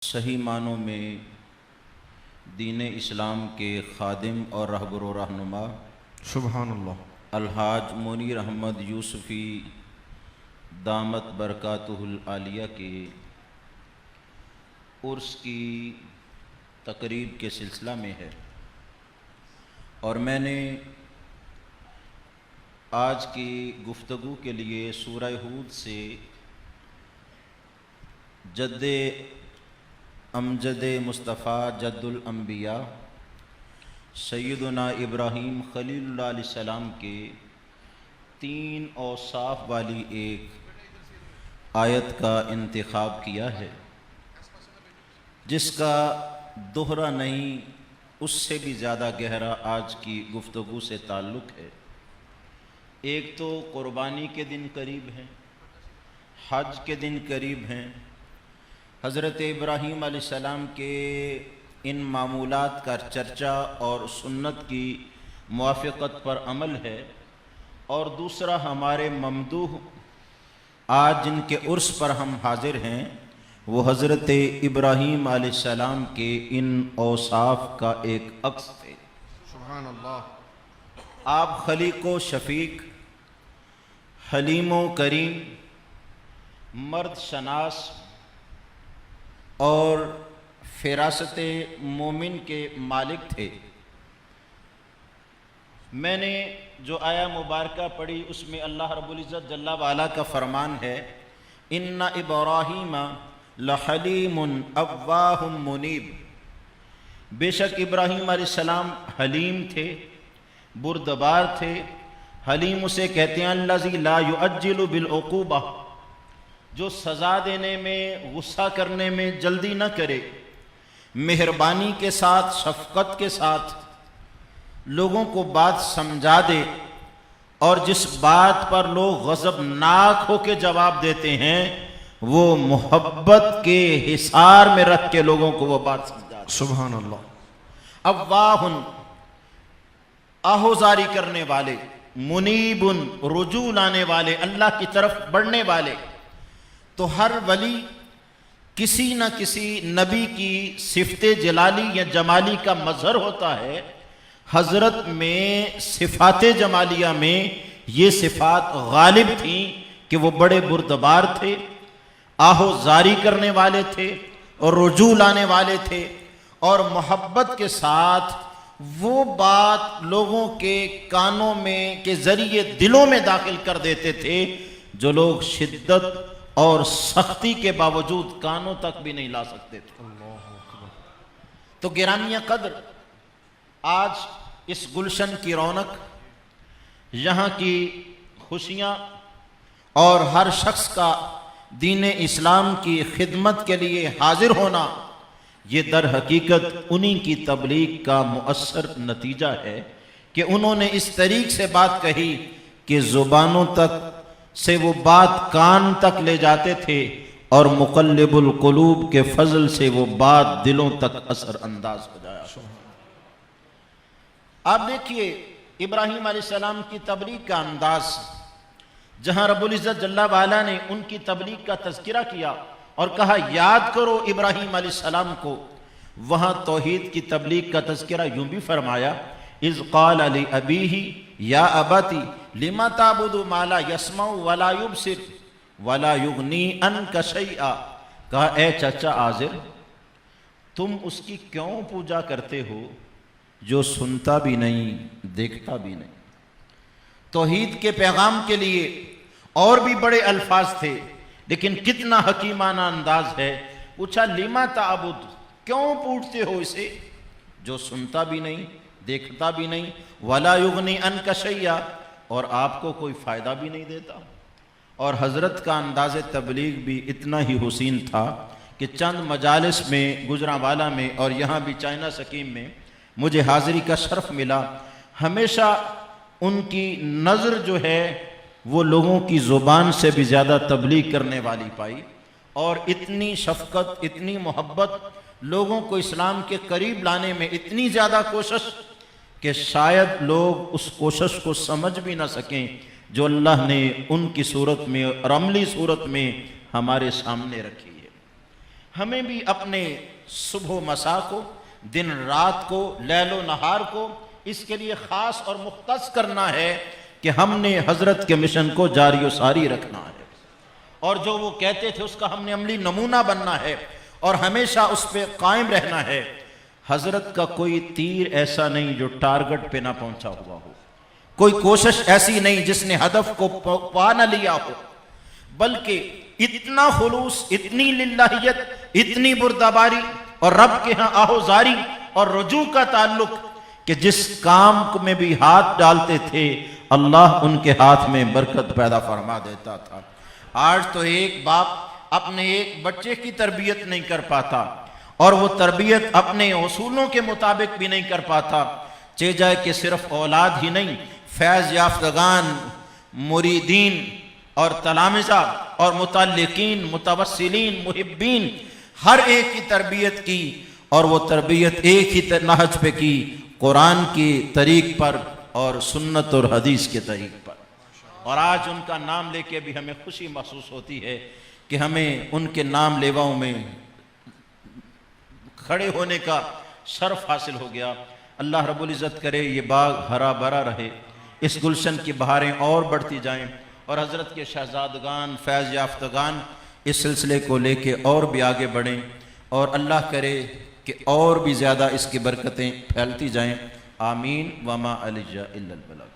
صحیح معنوں میں دین اسلام کے خادم اور رہبر و رہنما سبحان اللہ الحاج منیر احمد یوسفی دامت برکاتہ العالیہ کے عرس کی تقریب کے سلسلہ میں ہے، اور میں نے آج کی گفتگو کے لیے سورہ ہود سے جد امجد مصطفیٰ جد الانبیاء سیدنا ابراہیم خلیل اللہ علیہ السلام کے 3 اوصاف والی ایک آیت کا انتخاب کیا ہے، جس کا دوہرا نہیں اس سے بھی زیادہ گہرا آج کی گفتگو سے تعلق ہے۔ ایک تو قربانی کے دن قریب ہیں، حج کے دن قریب ہیں، حضرت ابراہیم علیہ السلام کے ان معمولات کا چرچا اور سنت کی موافقت پر عمل ہے، اور دوسرا ہمارے ممدوح آج جن کے عرس پر ہم حاضر ہیں وہ حضرت ابراہیم علیہ السلام کے ان اوصاف کا ایک عکس تھے۔ سبحان اللہ۔ آپ خلیق و شفیق، حلیم و کریم، مرد شناس اور فراست مومن کے مالک تھے۔ میں نے جو آیہ مبارکہ پڑھی اس میں اللہ رب العزت جل وعلا کا فرمان ہے، ان ابراہیم لحلیم اواہ منیب، بے شک ابراہیم علیہ السلام حلیم تھے، بردبار تھے۔ حلیم اسے کہتے ہیں الذی لا یعجل بالعقوبہ، جو سزا دینے میں، غصہ کرنے میں جلدی نہ کرے، مہربانی کے ساتھ، شفقت کے ساتھ لوگوں کو بات سمجھا دے، اور جس بات پر لوگ غضبناک ہو کے جواب دیتے ہیں وہ محبت کے حصار میں رکھ کے لوگوں کو وہ بات سمجھا دے۔ سبحان اللہ۔ اواہن، آہوزاری کرنے والے، منیبن، رجوع لانے والے، اللہ کی طرف بڑھنے والے۔ تو ہر ولی کسی نہ کسی نبی کی صفت جلالی یا جمالی کا مظہر ہوتا ہے۔ حضرت میں صفات جمالیہ میں یہ صفات غالب تھیں کہ وہ بڑے بردبار تھے، آہو زاری کرنے والے تھے اور رجوع لانے والے تھے، اور محبت کے ساتھ وہ بات لوگوں کے کانوں میں کے ذریعے دلوں میں داخل کر دیتے تھے جو لوگ شدت اور سختی کے باوجود کانوں تک بھی نہیں لا سکتے تھے۔ تو گرامیہ قدر، آج اس گلشن کی رونق، یہاں کی خوشیاں اور ہر شخص کا دین اسلام کی خدمت کے لیے حاضر ہونا، یہ در حقیقت انہی کی تبلیغ کا مؤثر نتیجہ ہے کہ انہوں نے اس طریق سے بات کہی کہ زبانوں تک سے وہ بات کان تک لے جاتے تھے، اور مقلب القلوب کے فضل سے وہ بات دلوں تک اثر انداز ہو جایا۔ آپ دیکھیے ابراہیم علیہ السلام کی تبلیغ کا انداز، جہاں رب العزت جل وعلا نے ان کی تبلیغ کا تذکرہ کیا اور کہا یاد کرو ابراہیم علیہ السلام کو، وہاں توحید کی تبلیغ کا تذکرہ یوں بھی فرمایا، اذ قال لأبیہ یا ابتی لما تعبد ما لا یسمع ولا یبصر ولا یغنی عنک شیئا، کہا اے چچا آزر، تم اس کی کیوں پوجا کرتے ہو جو سنتا بھی نہیں، دیکھتا بھی نہیں۔ توحید کے پیغام کے لیے اور بھی بڑے الفاظ تھے، لیکن کتنا حکیمانہ انداز ہے۔ پوچھا لما تعبد، کیوں پوجتے ہو اسے جو سنتا بھی نہیں، دیکھتا بھی نہیں، ولا یغنی عنک شیئا، اور آپ کو کوئی فائدہ بھی نہیں دیتا۔ اور حضرت کا انداز تبلیغ بھی اتنا ہی حسین تھا کہ چند مجالس میں، گجرانوالہ میں اور یہاں بھی چائنا سکیم میں مجھے حاضری کا شرف ملا، ہمیشہ ان کی نظر جو ہے وہ لوگوں کی زبان سے بھی زیادہ تبلیغ کرنے والی پائی، اور اتنی شفقت، اتنی محبت، لوگوں کو اسلام کے قریب لانے میں اتنی زیادہ کوشش کہ شاید لوگ اس کوشش کو سمجھ بھی نہ سکیں جو اللہ نے ان کی صورت میں اور عملی صورت میں ہمارے سامنے رکھی ہے۔ ہمیں بھی اپنے صبح و مساء کو، دن رات کو، لیل و نہار کو اس کے لیے خاص اور مختص کرنا ہے کہ ہم نے حضرت کے مشن کو جاری و ساری رکھنا ہے، اور جو وہ کہتے تھے اس کا ہم نے عملی نمونہ بننا ہے اور ہمیشہ اس پہ قائم رہنا ہے۔ حضرت کا کوئی تیر ایسا نہیں جو ٹارگٹ پہ نہ پہنچا ہوا ہو، کوئی کوشش ایسی نہیں جس نے ہدف کو پا نہ لیا ہو، بلکہ اتنا خلوص، اتنی للہیت، اتنی بردباری اور رب کے ہاں آہوزاری اور رجوع کا تعلق کہ جس کام میں بھی ہاتھ ڈالتے تھے اللہ ان کے ہاتھ میں برکت پیدا فرما دیتا تھا۔ آج تو ایک باپ اپنے ایک بچے کی تربیت نہیں کر پاتا، اور وہ تربیت اپنے اصولوں کے مطابق بھی نہیں کر پاتا، چہ جائے کہ صرف اولاد ہی نہیں، فیض یافتگان، مریدین اور تلامذہ اور متعلقین، متوسلین، محبین، ہر ایک کی تربیت کی، اور وہ تربیت ایک ہی نہج پہ کی، قرآن کی طریق پر اور سنت اور حدیث کے طریق پر۔ اور آج ان کا نام لے کے بھی ہمیں خوشی محسوس ہوتی ہے کہ ہمیں ان کے نام لیواؤں میں کھڑے ہونے کا شرف حاصل ہو گیا۔ اللہ رب العزت کرے یہ باغ ہرا بھرا رہے، اس گلشن کی بہاریں اور بڑھتی جائیں، اور حضرت کے شہزادگان، فیض یافتگان اس سلسلے کو لے کے اور بھی آگے بڑھیں، اور اللہ کرے کہ اور بھی زیادہ اس کی برکتیں پھیلتی جائیں۔ آمین۔ وما علیہ الا البلاغ۔